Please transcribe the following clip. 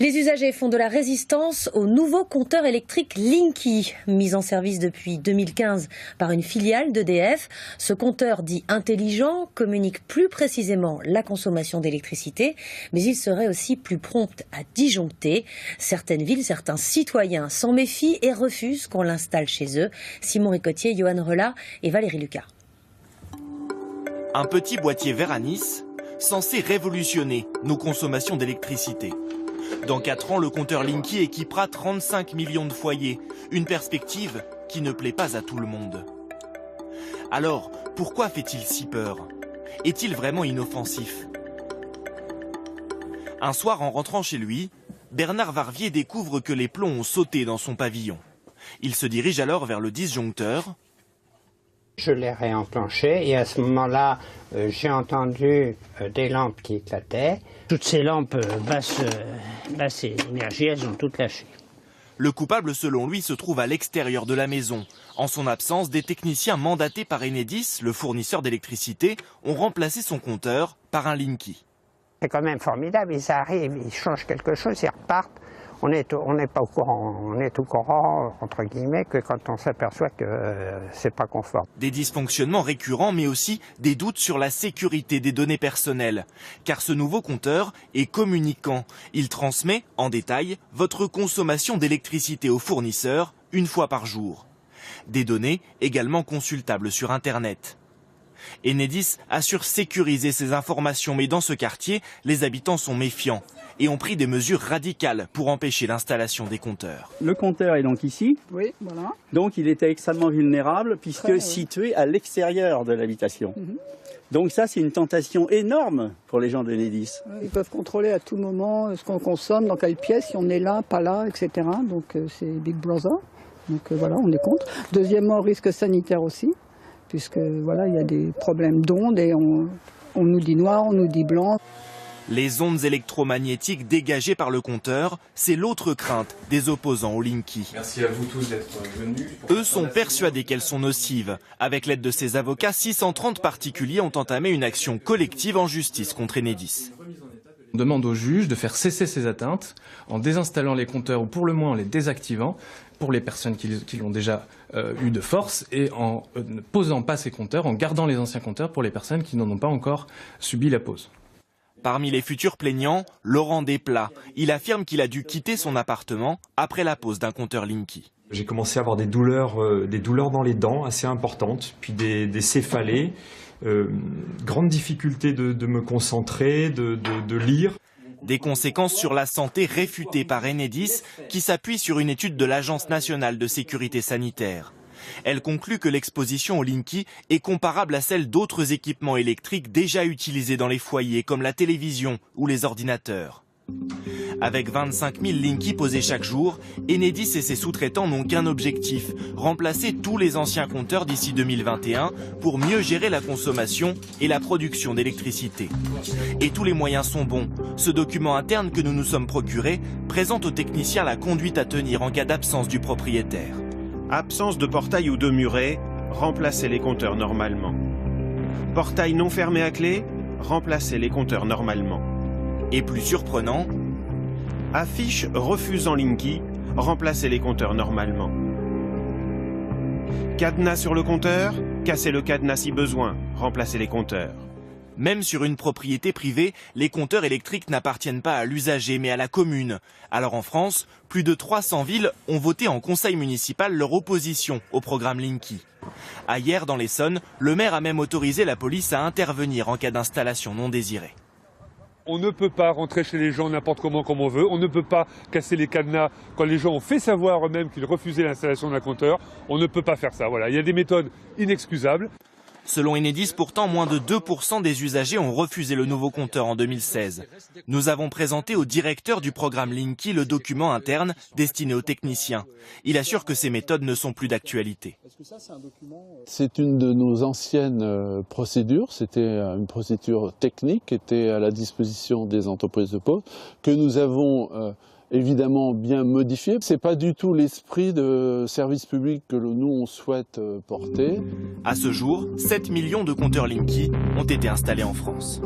Les usagers font de la résistance au nouveau compteur électrique Linky, mis en service depuis 2015 par une filiale d'EDF. Ce compteur dit intelligent communique plus précisément la consommation d'électricité, mais il serait aussi plus prompt à disjoncter. Certaines villes, certains citoyens s'en méfient et refusent qu'on l'installe chez eux. Simon Ricotier, Johan Relat et Valérie Lucas. Un petit boîtier vert à Nice, censé révolutionner nos consommations d'électricité. Dans 4 ans, le compteur Linky équipera 35 millions de foyers. Une perspective qui ne plaît pas à tout le monde. Alors, pourquoi fait-il si peur? Est-il vraiment inoffensif? Un soir, en rentrant chez lui, Bernard Varvier découvre que les plombs ont sauté dans son pavillon. Il se dirige alors vers le disjoncteur. Je l'ai réenclenché et à ce moment-là, j'ai entendu des lampes qui éclataient. Toutes ces lampes basse énergie, elles ont toutes lâché. Le coupable, selon lui, se trouve à l'extérieur de la maison. En son absence, des techniciens mandatés par Enedis, le fournisseur d'électricité, ont remplacé son compteur par un Linky. C'est quand même formidable, ils arrivent, ils changent quelque chose, ils repartent. On n'est pas au courant, on est au courant, entre guillemets, que quand on s'aperçoit que c'est pas conforme. Des dysfonctionnements récurrents, mais aussi des doutes sur la sécurité des données personnelles. Car ce nouveau compteur est communicant. Il transmet, en détail, votre consommation d'électricité au fournisseur une fois par jour. Des données également consultables sur Internet. Enedis assure sécuriser ces informations, mais dans ce quartier, les habitants sont méfiants et ont pris des mesures radicales pour empêcher l'installation des compteurs. Le compteur est donc ici. Oui, voilà. Donc il était extrêmement vulnérable puisque situé à l'extérieur de l'habitation. Donc ça, c'est une tentation énorme pour les gens d'Enedis. Ils peuvent contrôler à tout moment ce qu'on consomme, dans quelle pièce, si on est là, pas là, etc. Donc c'est Big Brother. Donc voilà, on est contre. Deuxièmement, risque sanitaire aussi, puisque voilà, il y a des problèmes d'ondes et on nous dit noir, on nous dit blanc. Les ondes électromagnétiques dégagées par le compteur, c'est l'autre crainte des opposants au Linky. Merci à vous tous d'être venus. Eux sont persuadés qu'elles sont nocives. Avec l'aide de ses avocats, 630 particuliers ont entamé une action collective en justice contre Enedis. On demande aux juges de faire cesser ces atteintes en désinstallant les compteurs ou pour le moins en les désactivant pour les personnes qui l'ont déjà eu de force et en ne posant pas ces compteurs, en gardant les anciens compteurs pour les personnes qui n'en ont pas encore subi la pose. Parmi les futurs plaignants, Laurent Desplat. Il affirme qu'il a dû quitter son appartement après la pose d'un compteur Linky. J'ai commencé à avoir des douleurs dans les dents assez importantes, puis des céphalées, grande difficulté de me concentrer, de lire. Des conséquences sur la santé réfutées par Enedis, qui s'appuie sur une étude de l'Agence nationale de sécurité sanitaire. Elle conclut que l'exposition au Linky est comparable à celle d'autres équipements électriques déjà utilisés dans les foyers, comme la télévision ou les ordinateurs. Avec 25 000 Linky posés chaque jour, Enedis et ses sous-traitants n'ont qu'un objectif, remplacer tous les anciens compteurs d'ici 2021 pour mieux gérer la consommation et la production d'électricité. Et tous les moyens sont bons. Ce document interne que nous nous sommes procuré présente aux techniciens la conduite à tenir en cas d'absence du propriétaire. Absence de portail ou de muret, remplacez les compteurs normalement. Portail non fermé à clé, remplacez les compteurs normalement. Et plus surprenant, affiche refusant Linky, remplacez les compteurs normalement. Cadenas sur le compteur, cassez le cadenas si besoin, remplacez les compteurs. Même sur une propriété privée, les compteurs électriques n'appartiennent pas à l'usager mais à la commune. Alors en France, plus de 300 villes ont voté en conseil municipal leur opposition au programme Linky. Hier, dans l'Essonne, le maire a même autorisé la police à intervenir en cas d'installation non désirée. On ne peut pas rentrer chez les gens n'importe comment comme on veut. On ne peut pas casser les cadenas quand les gens ont fait savoir eux-mêmes qu'ils refusaient l'installation d'un compteur. On ne peut pas faire ça. Voilà. Il y a des méthodes inexcusables. Selon Enedis, pourtant, moins de 2% des usagers ont refusé le nouveau compteur en 2016. Nous avons présenté au directeur du programme Linky le document interne destiné aux techniciens. Il assure que ces méthodes ne sont plus d'actualité. C'est une de nos anciennes procédures. C'était une procédure technique qui était à la disposition des entreprises de pose que nous avons évidemment bien modifié. Ce n'est pas du tout l'esprit de service public que nous on souhaite porter. À ce jour, 7 millions de compteurs Linky ont été installés en France.